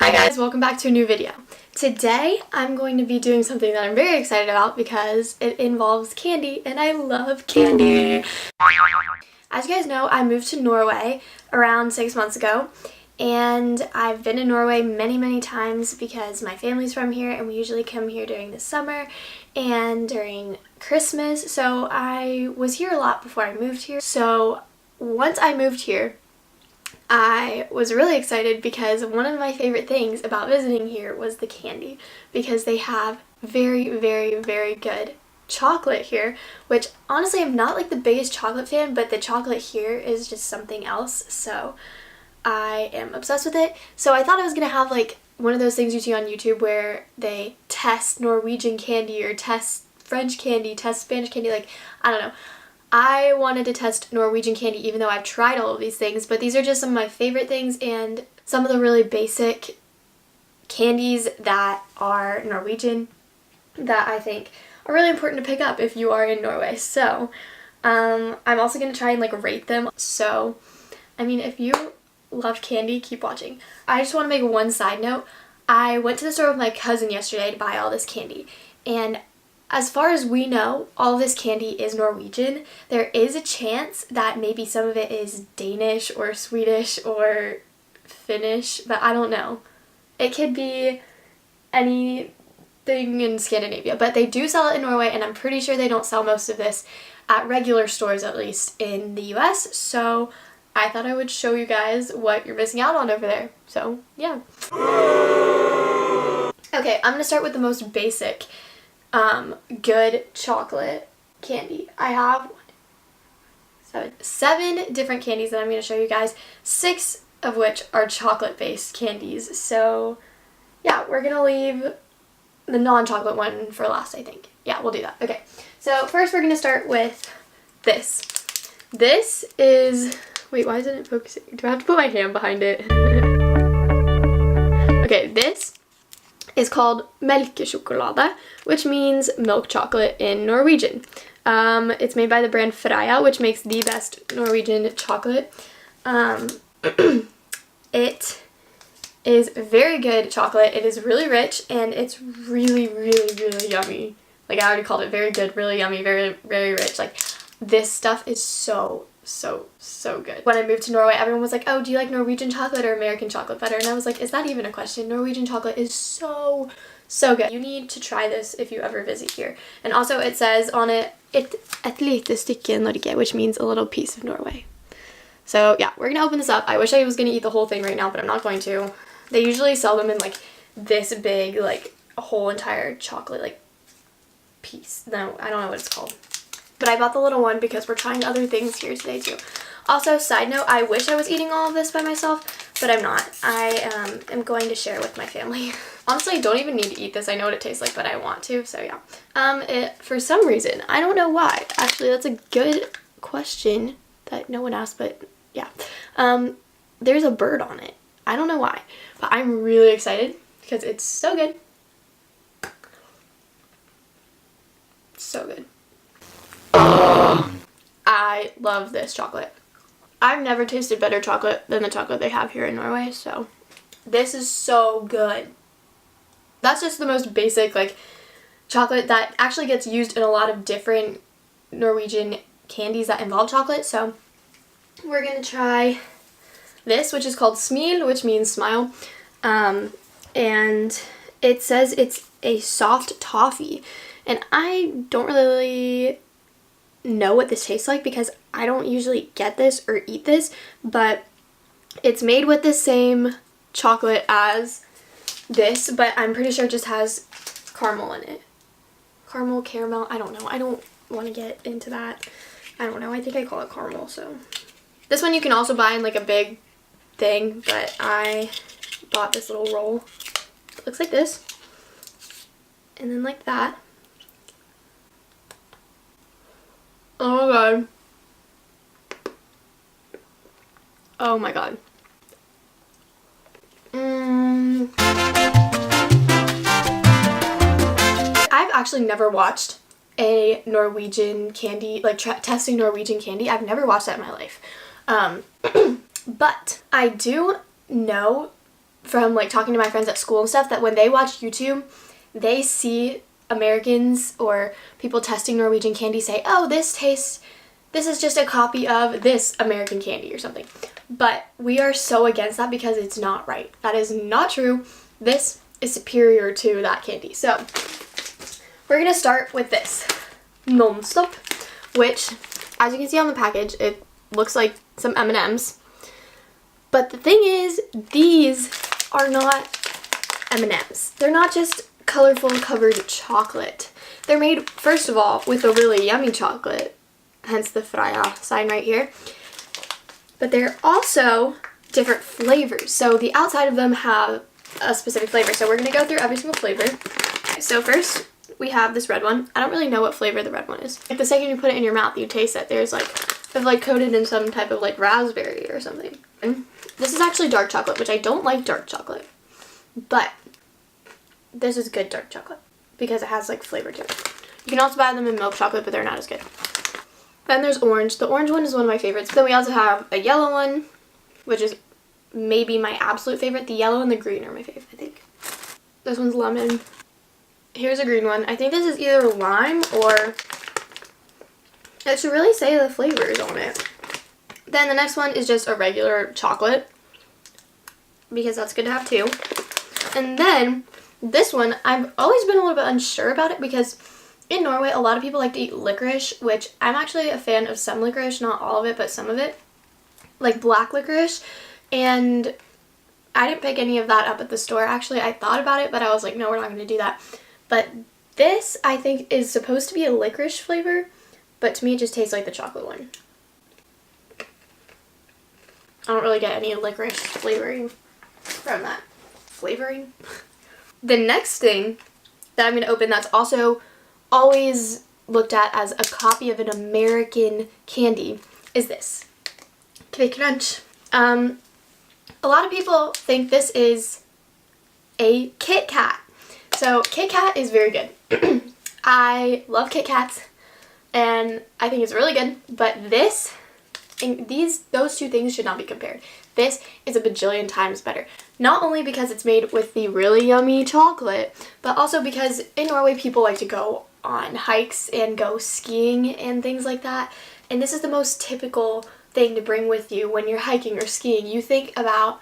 Hi guys, welcome back to a new video. Today I'm going to be doing something that I'm very excited about because it involves candy and I love candy. As you guys know, I moved to Norway around 6 months ago and I've been in Norway many times because my family's from here and we usually come here during the summer and during Christmas. So I was here a lot before I moved here. So once I moved here, I was really excited because one of my favorite things about visiting here was the candy, because they have very good chocolate here, which honestly I'm not like the biggest chocolate fan, but the chocolate here is just something else, so I am obsessed with it. So I thought I was gonna have like one of those things you see on YouTube where they test Norwegian candy or test French candy, test Spanish candy, like I don't know. I wanted to test Norwegian candy even though I've tried all of these things, but these are just some of my favorite things and some of the really basic candies that are Norwegian that I think are really important to pick up if you are in Norway. So I'm also going to try and like rate them. So I mean, if you love candy, keep watching. I just want to make one side note. I went to the store with my cousin yesterday to buy all this candy, and as far as we know, all this candy is Norwegian. There is a chance that maybe some of it is Danish or Swedish or Finnish, but I don't know. It could be anything in Scandinavia, but they do sell it in Norway, and I'm pretty sure they don't sell most of this at regular stores, at least in the US, so I thought I would show you guys what you're missing out on over there. So, yeah. Okay, I'm gonna start with the most basic good chocolate candy. I have seven different candies that I'm going to show you guys, 6 of which are chocolate based candies. So yeah, we're going to leave the non-chocolate one for last, I think. Yeah, we'll do that. Okay, so first we're going to start with this. This is, wait, why isn't it focusing? Do I have to put my hand behind it? Okay, this is called melkesjokolade, which means milk chocolate in Norwegian. It's made by the brand Freia, which makes the best Norwegian chocolate. It is very good chocolate. It is really rich and it's really yummy. Like I already called it very good, really yummy, very rich. Like this stuff is so good. When I moved to Norway, everyone was like, oh, do you like Norwegian chocolate or American chocolate better? And I was like, is that even a question? Norwegian chocolate is so good. You need to try this if you ever visit here. And also it says on it, et lite stykke Norge, which means a little piece of Norway. So yeah, we're gonna open this up. I wish I was gonna eat the whole thing right now, but I'm not going to. They usually sell them in like this big, like a whole entire chocolate like piece. No, I don't know what it's called. But I bought the little one because we're trying other things here today too. Also, side note, I wish I was eating all of this by myself, but I'm not. I am going to share with my family. Honestly, I don't even need to eat this. I know what it tastes like, but I want to, so yeah. For some reason, I don't know why. Actually, that's a good question that no one asked, but yeah. There's a bird on it. I don't know why, but I'm really excited because it's so good. So good. I love this chocolate. I've never tasted better chocolate than the chocolate they have here in Norway, so this is so good. That's just the most basic like chocolate that actually gets used in a lot of different Norwegian candies that involve chocolate. So we're gonna try this, which is called smil, which means smile, and it says it's a soft toffee, and I don't really know what this tastes like because I don't usually get this or eat this, but it's made with the same chocolate as this, but I'm pretty sure it just has caramel in it. Caramel, I don't know. I don't want to get into that. I don't know. I think I call it caramel, so. This one you can also buy in like a big thing, but I bought this little roll. It looks like this. And then like that. Oh my god. Oh my god. I've actually never watched a Norwegian candy, like testing Norwegian candy. I've never watched that in my life. But I do know from like talking to my friends at school and stuff that when they watch YouTube, they see Americans or people testing Norwegian candy say, oh, this is just a copy of this American candy or something. But we are so against that because it's not right. That is not true. This is superior to that candy. So we're gonna start with this Non-Stop, which, as you can see on the package, it looks like some M&Ms. But the thing is, these are not M&Ms. They're not just colorful covered chocolate. They're made, first of all, with a really yummy chocolate, hence the Freya sign right here. But they're also different flavors. So the outside of them have a specific flavor. So we're going to go through every single flavor. Okay, so first we have this red one. I don't really know what flavor the red one is. Like the second you put it in your mouth, you taste it. There's like, it's like coated in some type of like raspberry or something. And this is actually dark chocolate, which I don't like dark chocolate. But this is good dark chocolate because it has like flavor to it. You can also buy them in milk chocolate, but they're not as good. Then there's orange. The orange one is one of my favorites. Then we also have a yellow one, which is maybe my absolute favorite. The yellow and the green are my favorite, I think. This one's lemon. Here's a green one. I think this is either lime or... it should really say the flavors on it. Then the next one is just a regular chocolate, because that's good to have too. And then this one, I've always been a little bit unsure about it because in Norway, a lot of people like to eat licorice, which I'm actually a fan of some licorice, not all of it, but some of it, like black licorice. And I didn't pick any of that up at the store. Actually, I thought about it, but I was like, no, we're not going to do that. But this, I think, is supposed to be a licorice flavor, but to me, it just tastes like the chocolate one. I don't really get any licorice flavoring from that. Flavoring? The next thing that I'm going to open that's also always looked at as a copy of an American candy is this. Kit Crunch. A lot of people think this is a Kit Kat. So Kit Kat is very good. I love Kit Kats and I think it's really good, but this, those two things should not be compared. This is a bajillion times better. Not only because it's made with the really yummy chocolate, but also because in Norway people like to go on hikes and go skiing and things like that. And this is the most typical thing to bring with you when you're hiking or skiing. You think about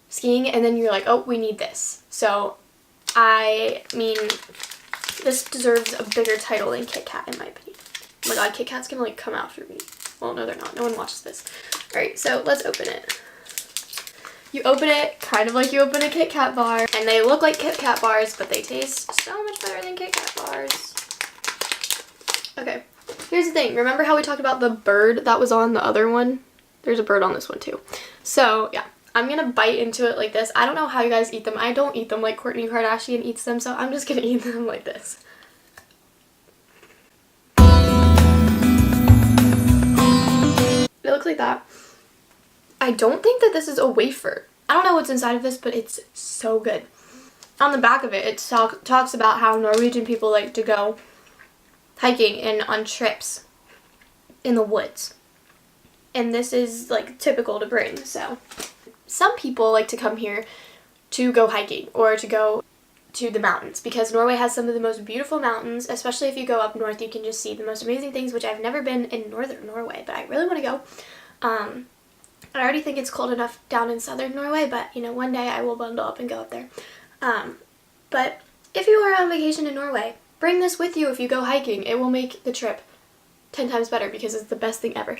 skiing and then you're like, oh, we need this. So, I mean, this deserves a bigger title than Kit Kat in my opinion. Oh my god, Kit Kat's gonna like come after me. Well, no, they're not. No one watches this. Alright, so let's open it. You open it kind of like you open a Kit Kat bar, and they look like Kit Kat bars, but they taste so much better than Kit Kat bars. Okay, here's the thing. Remember how we talked about the bird that was on the other one? There's a bird on this one too. So, yeah, I'm gonna bite into it like this. I don't know how you guys eat them. I don't eat them like Kourtney Kardashian eats them, so I'm just gonna eat them like this. It looks like that. I don't think that this is a wafer. I don't know what's inside of this, but it's so good. On the back of it, it talks about how Norwegian people like to go hiking and on trips in the woods. And this is like typical to bring, so. Some people like to come here to go hiking or to go to the mountains because Norway has some of the most beautiful mountains, especially if you go up north. You can just see the most amazing things, which I've never been in northern Norway, but I really want to go. I already think it's cold enough down in southern Norway, but you know, one day I will bundle up and go up there. But if you are on vacation in Norway, bring this with you if you go hiking. It will make the trip 10 times better because it's the best thing ever.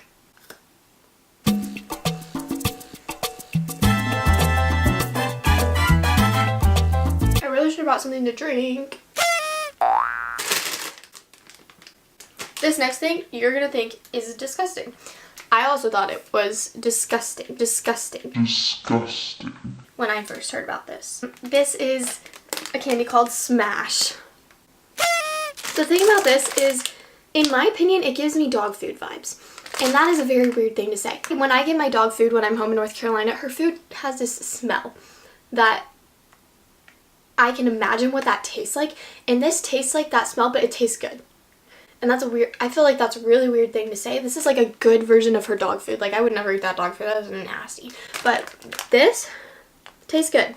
I really should have brought something to drink. This next thing you're gonna think is disgusting. I also thought it was disgusting when I first heard about this. This is a candy called Smash. The thing about this is, in my opinion, it gives me dog food vibes. And that is a very weird thing to say. When I get my dog food when I'm home in North Carolina, her food has this smell that I can imagine what that tastes like. And this tastes like that smell, but it tastes good. And that's a weird, I feel like that's a really weird thing to say. This is like a good version of her dog food. Like, I would never eat that dog food. That was nasty. But this Tastes good.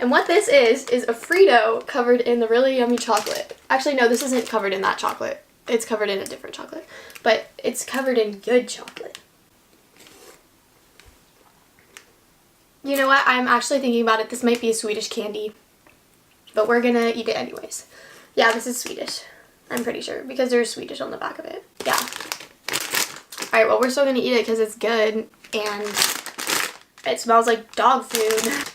And what this is a Frito covered in the really yummy chocolate. Actually, no, this isn't covered in that chocolate. It's covered in a different chocolate. But it's covered in good chocolate. You know what? I'm actually thinking about it. This might be a Swedish candy. But we're gonna eat it anyways. Yeah, this is Swedish. I'm pretty sure. Because there's Swedish on the back of it. Yeah. Alright, well, we're still gonna eat it because it's good. And it smells like dog food.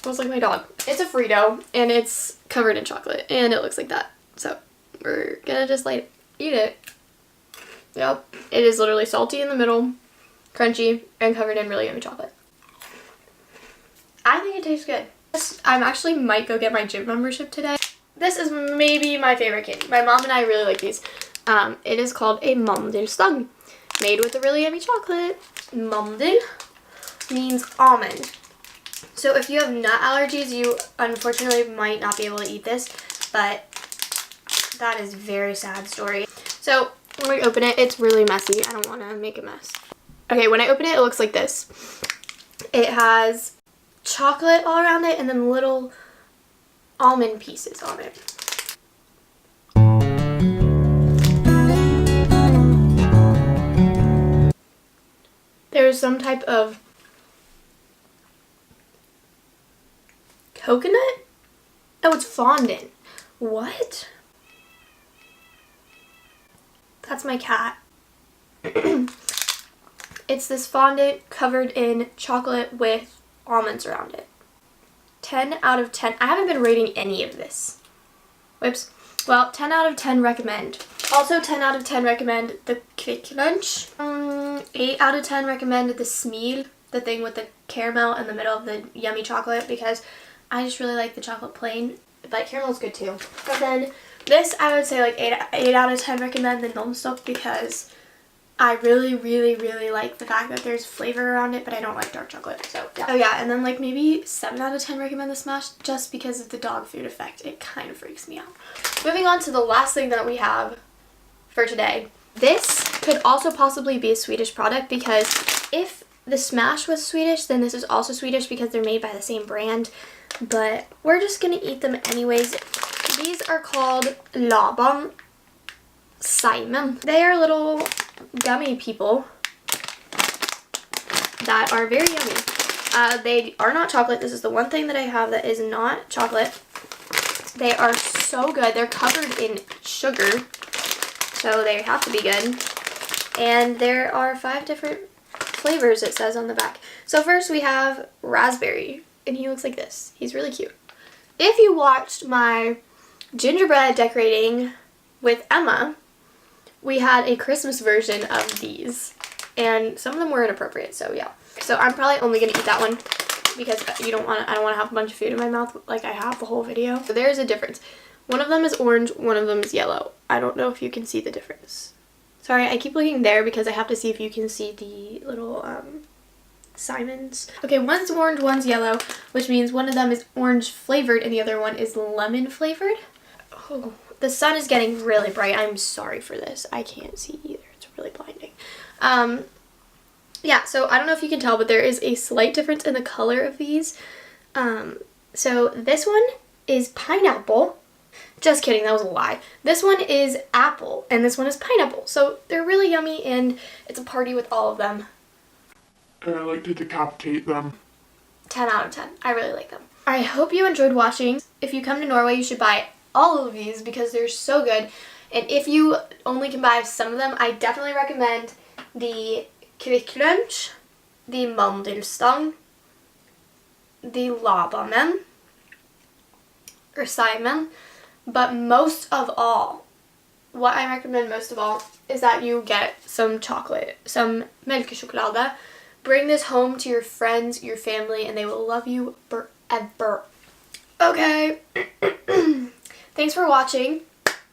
Smells like my dog. It's a Frito. And it's covered in chocolate. And it looks like that. So, we're gonna just like eat it. Yep. It is literally salty in the middle. Crunchy. And covered in really yummy chocolate. I think it tastes good. I actually might go get my gym membership today. This is maybe my favorite candy. My mom and I really like these. It is called a mandelstang, made with a really yummy chocolate. Mandel means almond. So if you have nut allergies, you unfortunately might not be able to eat this, but that is a very sad story. So when we open it, it's really messy. I don't want to make a mess. Okay, when I open it, it looks like this. It has chocolate all around it and then little almond pieces on it. There's some type of coconut? Oh, it's fondant. What? That's my cat. It's this fondant covered in chocolate with almonds around it. 10 out of 10. I haven't been rating any of this. Whoops. Well, 10 out of 10 recommend. Also 10 out of 10 recommend the Quick Lunch. 8 out of 10 recommend the Smil, the thing with the caramel in the middle of the yummy chocolate, because I just really like the chocolate plain, but caramel's good too. But then this, I would say like 8 out of 10 recommend the non-stop, because I really, really, really like the fact that there's flavor around it, but I don't like dark chocolate, so yeah. Oh yeah, and then like maybe 7 out of 10 recommend the Smash, just because of the dog food effect. It kind of freaks me out. Moving on to the last thing that we have for today. This could also possibly be a Swedish product, because if the Smash was Swedish, then this is also Swedish because they're made by the same brand, but we're just gonna eat them anyways. These are called Laban Simon. They are little gummy people that are very yummy. They are not chocolate. This is the one thing that I have that is not chocolate. They are so good. They're covered in sugar, so they have to be good. And there are 5 different flavors, it says on the back. So first we have raspberry, and he looks like this. He's really cute. If you watched my gingerbread decorating with Emma, we had a Christmas version of these, and some of them were inappropriate, so yeah. So I'm probably only gonna eat that one because I don't want to have a bunch of food in my mouth like I have the whole video. So there's a difference. One of them is orange, one of them is yellow. I don't know if you can see the difference. Sorry, I keep looking there because I have to see if you can see the little Simons. Okay, one's orange, one's yellow, which means one of them is orange flavored and the other one is lemon flavored. Oh, the sun is getting really bright. I'm sorry for this. I can't see either. It's really blinding. Yeah, so I don't know if you can tell, but there is a slight difference in the color of these. So this one is pineapple. Just kidding, that was a lie. This one is apple, and this one is pineapple. So they're really yummy, and it's a party with all of them. And I like to decapitate them. 10 out of 10. I really like them. I hope you enjoyed watching. If you come to Norway, you should buy all of these because they're so good. And if you only can buy some of them, I definitely recommend the Quick Lunch, the Mandelstang, the Labamen, or Simon. But most of all, what I recommend most of all is that you get some chocolate, some mjölkchoklad. Bring this home to your friends, your family, and they will love you forever. Okay. Thanks for watching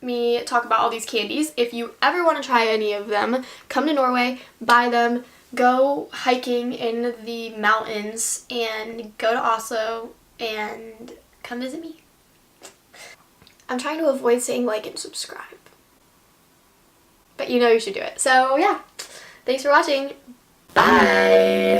me talk about all these candies. If you ever want to try any of them, come to Norway, buy them, go hiking in the mountains, and go to Oslo, and come visit me. I'm trying to avoid saying like and subscribe, but you know you should do it. So yeah, thanks for watching. Bye!